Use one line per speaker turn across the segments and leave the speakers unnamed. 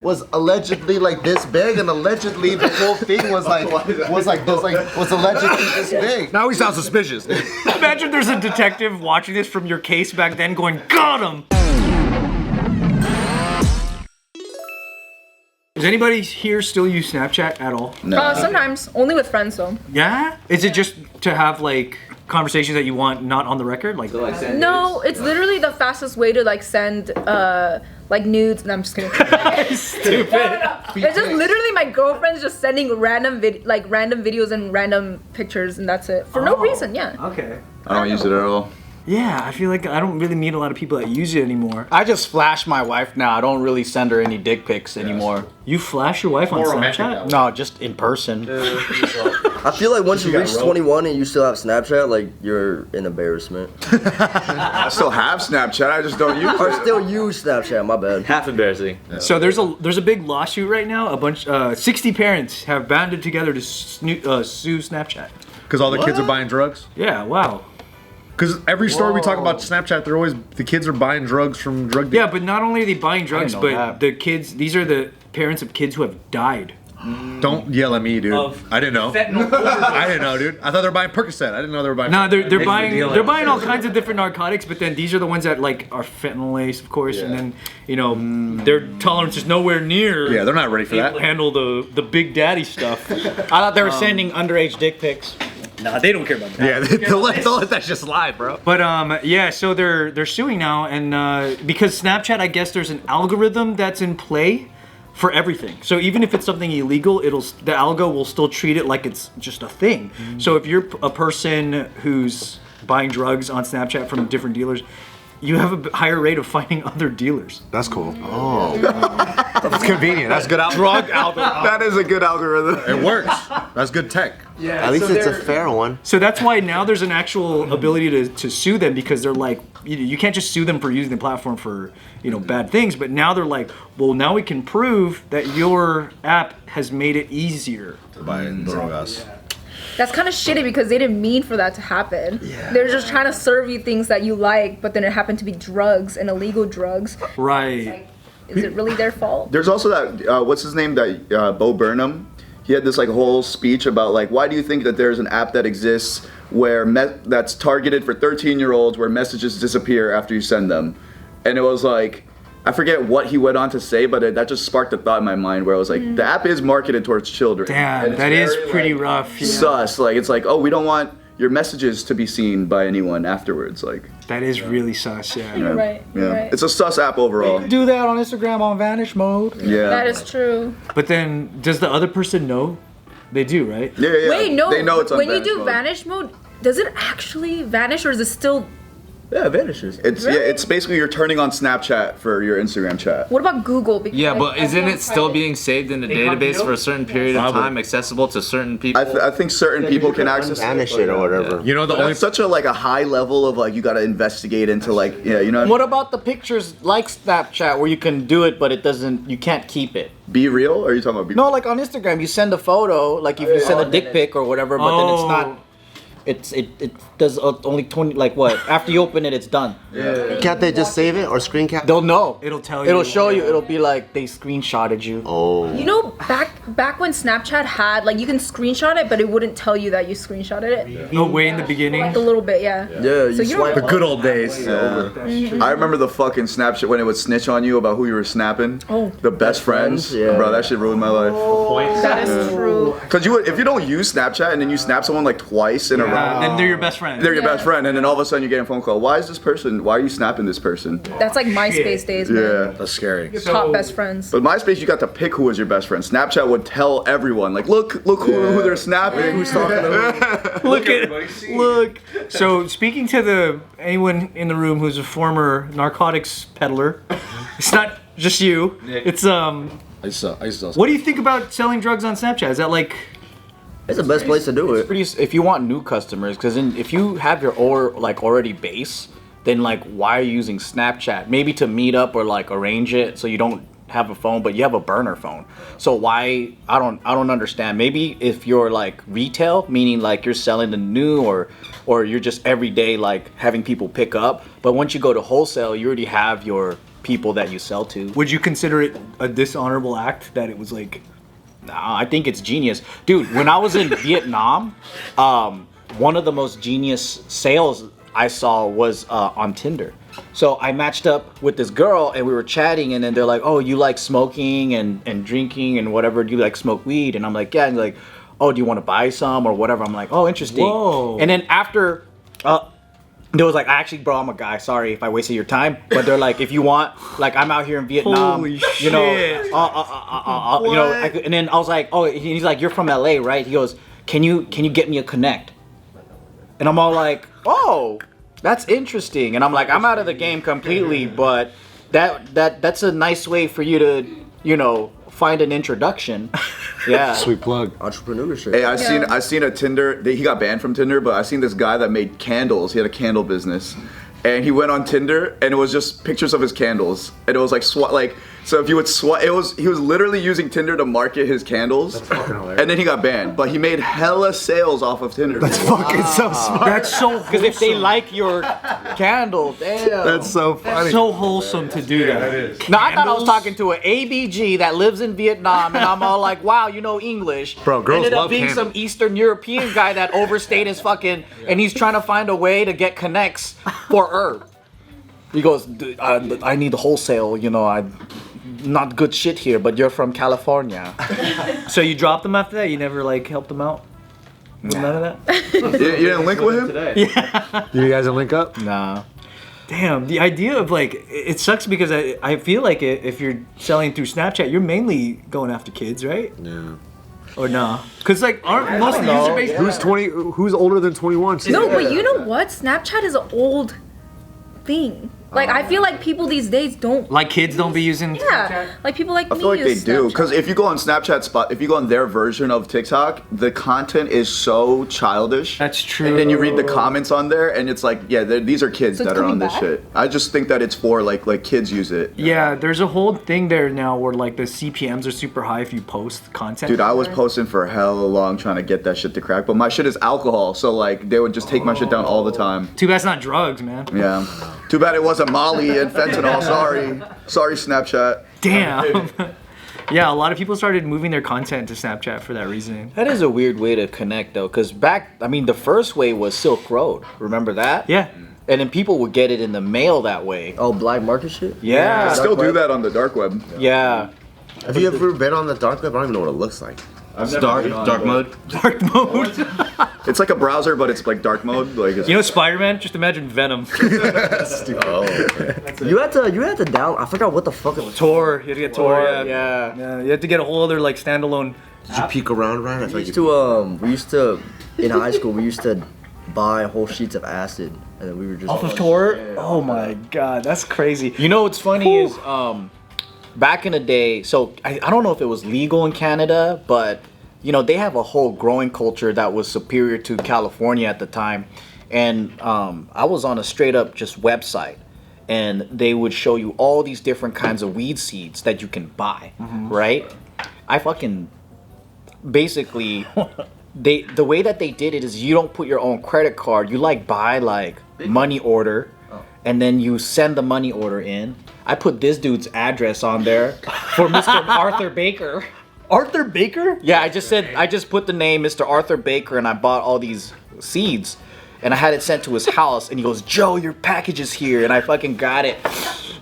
was allegedly like this big, and allegedly the whole thing was allegedly this big.
Now he sounds suspicious.
Imagine there's a detective watching this from your case back then going, got him! Does anybody here still use Snapchat at all?
No. Sometimes, only with friends though.
Yeah? Is it just to have like conversations that you want not on the record? Like,
no, it's literally the fastest way to like send like nudes. No, I'm just kidding.
Stupid.
No. It's just literally my girlfriend's just sending random videos and random pictures, and that's it for no reason. Yeah.
Okay.
I don't use it at all.
Yeah, I feel like I don't really meet a lot of people that use it anymore.
I just flash my wife now. I don't really send her any dick pics anymore.
You flash your wife on Snapchat?
No, just in person.
I feel like once you reach 21 and you still have Snapchat, like you're in embarrassment.
I still have Snapchat, I just don't use it.
Or still use Snapchat, my bad.
Half embarrassing.
So there's a big lawsuit right now. A bunch 60 parents have banded together to sue Snapchat.
Because all the kids are buying drugs?
Yeah, wow.
Because every story we talk about Snapchat, they're always, the kids are buying drugs from drug dealers.
Yeah, but not only are they buying drugs, but the kids, these are the parents of kids who have died.
Don't yell at me, dude. I didn't know. I didn't know, dude. I thought they were buying Percocet. I didn't know they were buying.
No, they're buying all kinds of different narcotics, but then these are the ones that like are fentanyl laced, of course, and then their tolerance is nowhere near.
Yeah, they're not ready for that.
Handle the big daddy stuff.
I thought they were sending underage dick pics.
Nah, they don't care about that.
Yeah, they'll let that just slide, bro.
But yeah, so they're suing now, and because Snapchat, I guess there's an algorithm that's in play for everything. So even if it's something illegal, the algo will still treat it like it's just a thing. So if you're a person who's buying drugs on Snapchat from different dealers, you have a higher rate of finding other dealers.
That's cool. Oh. That's convenient. That's good algorithm. Drug algorithm.
That is a good algorithm.
It works. That's good tech.
Yeah, at least it's a fair one.
So that's why now there's an actual ability to sue them, because they're like, you can't just sue them for using the platform for bad things, but now they're like, well, now we can prove that your app has made it easier
to buy drogas.
That's kind of shitty because they didn't mean for that to happen. Yeah. They're just trying to serve you things that you like, but then it happened to be drugs and illegal drugs.
Right.
Like, is it really their fault?
There's also that, what's his name, that Bo Burnham. He had this like whole speech about like, why do you think that there's an app that exists where that's targeted for 13-year-olds where messages disappear after you send them? And it was like, I forget what he went on to say, but that just sparked a thought in my mind where I was like, the app is marketed towards children.
Damn, that is pretty rough. Yeah.
Sus. Like, it's like, oh, we don't want your messages to be seen by anyone afterwards. Like,
that is really sus. Yeah.
You're right. You're right.
It's a sus app overall.
Do that on Instagram on vanish mode.
Yeah.
That is true.
But then, does the other person know? They do, right?
Yeah.
Wait, no.
They know it's on
when
vanish
you do
mode.
vanish mode, does it actually vanish or is it still?
Yeah, it vanishes.
It's
Really?
it's basically you're turning on Snapchat for your Instagram chat.
What about Google? Because
Yeah, but isn't
everyone
it still
tried
being saved in the database for a certain period of time, accessible to certain people?
I think certain people can access
Vanish it or whatever.
You know the only
That's such a high level of like you gotta investigate into like
What about the pictures like Snapchat where you can do it but you can't keep it?
Be real? Or are you talking about
No, like on Instagram you send a photo, like if you send a dick pic or whatever, but then it's not. It does only 20, like what? After you open it, it's done.
Yeah.
Can't they just save it or screen cap?
They'll know.
It'll tell you.
It'll show you. It'll be like they screenshotted you.
Oh.
You know, back when Snapchat had like you can screenshot it, but it wouldn't tell you that you screenshotted it.
Yeah. No way in the beginning.
Like a little bit, yeah.
Yeah, you swipe.
the good old days.
Yeah. I remember the fucking Snapchat when it would snitch on you about who you were snapping.
Oh.
The best friends.
Yeah.
Bro, that shit ruined my life.
That is true.
Cause if you don't use Snapchat and then you snap someone like twice in a row,
then they're your best friend.
they're your best friend, and then all of a sudden you get a phone call. Why are you snapping this person?
That's like MySpace days, man.
Yeah.
That's scary.
Your top best friends.
But MySpace, you got to pick who was your best friend. Snapchat would tell everyone, like, look who they're snapping, who's talking to them.
Look. So speaking to anyone in the room who's a former narcotics peddler, it's not just you. It's
I used to
What do you think about selling drugs on Snapchat? Is that like?
It's the best place to do it.
If you want new customers, because if you have your already base, then like why are you using Snapchat? Maybe to meet up or like arrange it so you don't have a phone, but you have a burner phone. So why? I don't understand. Maybe if you're like retail, meaning like you're selling the new or you're just every day like having people pick up. But once you go to wholesale, you already have your people that you sell to.
Would you consider it a dishonorable act that it was like?
Nah, I think it's genius, dude. When I was in Vietnam, one of the most genius sales I saw was on Tinder. So I matched up with this girl and we were chatting, and then they're like, "Oh, you like smoking and drinking and whatever? Do you like smoke weed?" And I'm like, "Yeah." And they're like, "Oh, do you want to buy some or whatever?" I'm like, "Oh, interesting."
Whoa.
And then after, there was like, "Actually, bro, I'm a guy. Sorry if I wasted your time." But they're like, "If you want, like, I'm out here in Vietnam,
Holy
you know,
shit.
you know." And then I was like, "Oh," he's like, "You're from LA, right?" He goes, "Can you get me a connect?" And I'm all like, "Oh, that's interesting." And I'm like, I'm out of the game completely, but that's a nice way for you to, you know, find an introduction. Yeah.
Sweet plug.
Entrepreneurship.
Hey, I seen a Tinder. He got banned from Tinder, but I seen this guy that made candles. He had a candle business, and he went on Tinder, and it was just pictures of his candles, and it was like so if you would he was literally using Tinder to market his candles.
That's fucking hilarious.
And then he got banned, but he made hella sales off of Tinder.
That's fucking so smart.
That's so
Because if they like your candle, damn.
That's so funny.
so wholesome to do that.
No, I thought I was talking to an ABG that lives in Vietnam, and I'm all like, "Wow, you know English."
Bro, girls
Ended up
love
being
candles.
some Eastern European guy that overstayed his fucking, and he's trying to find a way to get connects for herb. He goes, I need the wholesale, you know, I not good shit here, but you're from California.
So you dropped them after that? You never like helped them out? With none of that?
You didn't link with him?
You guys didn't link up?
Nah.
Damn, the idea of like, it sucks because I feel like if you're selling through Snapchat, you're mainly going after kids, right?
Yeah.
Or nah? Because like, aren't most of the user base?
Who's 20? Who's older than 21?
No, but you know what? Snapchat is an old thing. Like, I feel like people these days don't.
Like kids don't be using.
Yeah, like people like
I
me
feel like they
use
do,
Snapchat.
because if you go on Snapchat if you go on their version of TikTok, the content is so childish.
That's true.
And then you read the comments on there, and it's like, yeah, these are kids
So it's
that are on
coming
this
back?
shit. I just think that it's for like kids use it.
Yeah, there's a whole thing there now where like the CPMs are super high if you post content.
Dude, I was posting for hella long trying to get that shit to crack, but my shit is alcohol, so like they would just take my shit down all the time.
Too bad it's not drugs, man.
Yeah. Too bad it wasn't Molly and fentanyl. Sorry, Snapchat.
Damn. Yeah, a lot of people started moving their content to Snapchat for that reason.
That is a weird way to connect, though, because the first way was Silk Road. Remember that?
Yeah.
And then people would get it in the mail that way.
Oh, black market shit?
Yeah.
Still do that on the dark web.
Yeah.
Have you ever been on the dark web? I don't even know what it looks like.
It's dark mode.
Dark mode.
It's like a browser, but it's like dark mode. Like it's
You know Spider-Man? Just imagine Venom.
Oh, okay.
You had to down. I forgot what the fuck it was.
Tor. You had to get Tor. Yeah.
Yeah.
You had to get a whole other like standalone.
Did you peek around, Ryan? I feel
We
like
used
you
to in high school we used to buy whole sheets of acid, and then we were just
Off of Tor? Oh my god, that's crazy.
You know what's funny is back in the day, so I don't know if it was legal in Canada, but you know, they have a whole growing culture that was superior to California at the time. And I was on a straight up just website, and they would show you all these different kinds of weed seeds that you can buy, right? I fucking basically the way that they did it is you don't put your own credit card, you like buy like money order, and then you send the money order in. I put this dude's address on there for Mr. Arthur Baker.
Arthur Baker?
Yeah, I just put the name Mr. Arthur Baker, and I bought all these seeds, and I had it sent to his house, and he goes, "Joe, your package is here," and I fucking got it.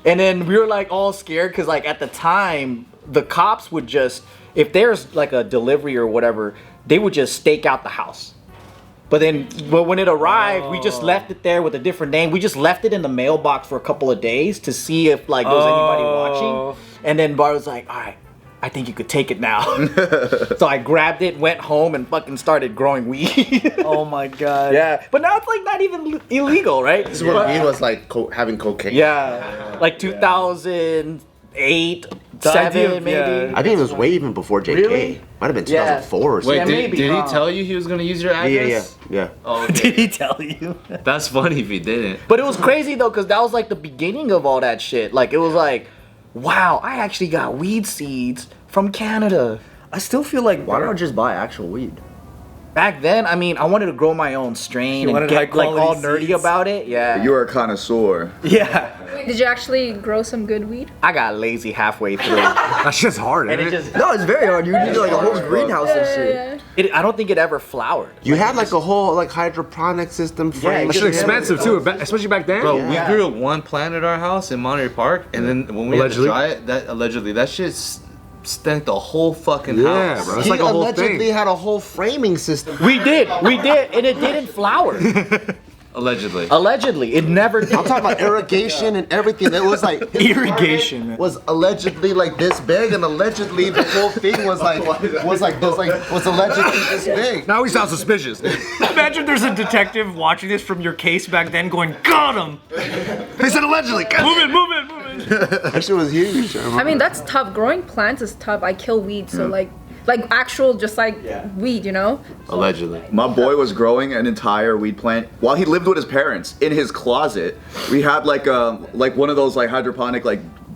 And then we were like all scared, because like at the time, the cops would just, if there's like a delivery or whatever, they would just stake out the house. But when it arrived, we just left it there with a different name. We just left it in the mailbox for a couple of days to see if like there was anybody watching. And then Bart was like, "All right, I think you could take it now." So I grabbed it, went home, and fucking started growing weed.
Oh my god.
Yeah, but now it's like not even illegal, right?
This is when weed was like having cocaine.
Yeah, like 2008, 7 maybe.
yeah.
I think it was way even before JK.
Really?
Might have been
Yeah.
2004 or
Wait,
something.
Yeah, maybe.
did he tell you he was gonna use your address?
Yeah.
Oh, okay.
Did he tell you?
That's funny if he didn't.
But it was crazy though, because that was like the beginning of all that shit. Like it was like, wow, I actually got weed seeds from Canada.
I still feel like
Why not just buy actual weed?
Back then, I mean, I wanted to grow my own strain
You
and
wanted
get like all
high-quality
nerdy
seeds.
about it. Yeah.
You were a connoisseur.
Yeah.
Did you actually grow some good weed?
I got lazy halfway through.
That shit's hard,
And
isn't
it
it?
just,
No, it's very hard. You need like a whole greenhouse and shit.
I don't think it ever flowered.
You had like a whole like hydroponic system frame.
That shit's expensive too, especially back then.
Bro, we grew one plant at our house in Monterey Park, and then when we
Allegedly?
had to dry it, that shit stank the whole fucking
Yeah,
house.
bro. It's
He
like a whole
allegedly
thing.
had a whole framing system.
We did, and it didn't flower.
Allegedly.
Allegedly, it never did.
I'm talking about irrigation and everything. It was like
Irrigation.
was allegedly like this big, and allegedly the whole thing was allegedly this big.
Now we sound suspicious.
Imagine there's a detective watching this from your case back then going, got him!
They said allegedly.
Move it!
That shit was huge.
I mean, that's tough. Growing plants is tough. I kill weeds, so like actual, just like weed, you know?
Allegedly.
My boy was growing an entire weed plant while he lived with his parents in his closet. We had like one of those like hydroponic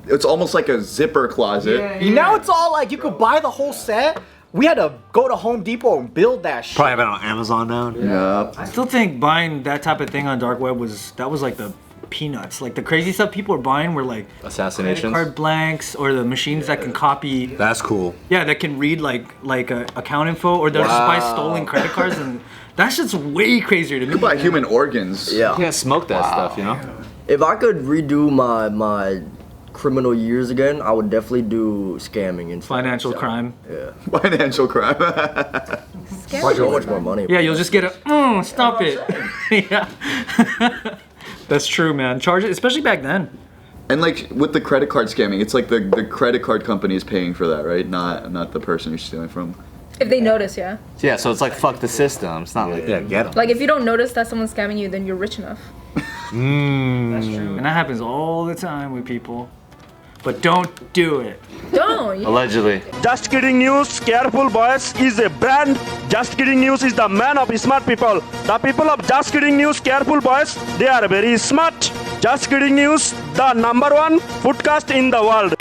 it's almost like a zipper closet.
Now it's all like you could buy the whole set. We had to go to Home Depot and build that shit.
Probably have it on Amazon now.
Yeah.
I still think buying that type of thing on dark web was like the peanuts. Like the crazy stuff people were buying were like credit
Assassinations.
card blanks or the machines that can copy.
That's cool.
Yeah, that can read like account info, or they'll just buy stolen credit cards, and that shit's way crazier to me.
You buy human organs.
Yeah.
You can't smoke that stuff, you know?
If I could redo my criminal years again, I would definitely do scamming and
Financial crime.
Yeah.
Financial crime.
So much more money.
Yeah, you'll just get a stop it. Yeah. That's true, man. Charge it, especially back then.
And like with the credit card scamming, it's like the credit card company is paying for that, right? Not the person you're stealing from.
If they notice, yeah.
Yeah, so it's like fuck the system. It's not like
Yeah, get them.
Like if you don't notice that someone's scamming you, then you're rich enough.
That's true. And that happens all the time with people. But don't do it.
Don't.
allegedly.
Just Kidding News, careful boys, is a brand. Just Kidding News is the man of smart people. The people of Just Kidding News, careful boys, they are very smart. Just Kidding News, the #1 podcast in the world.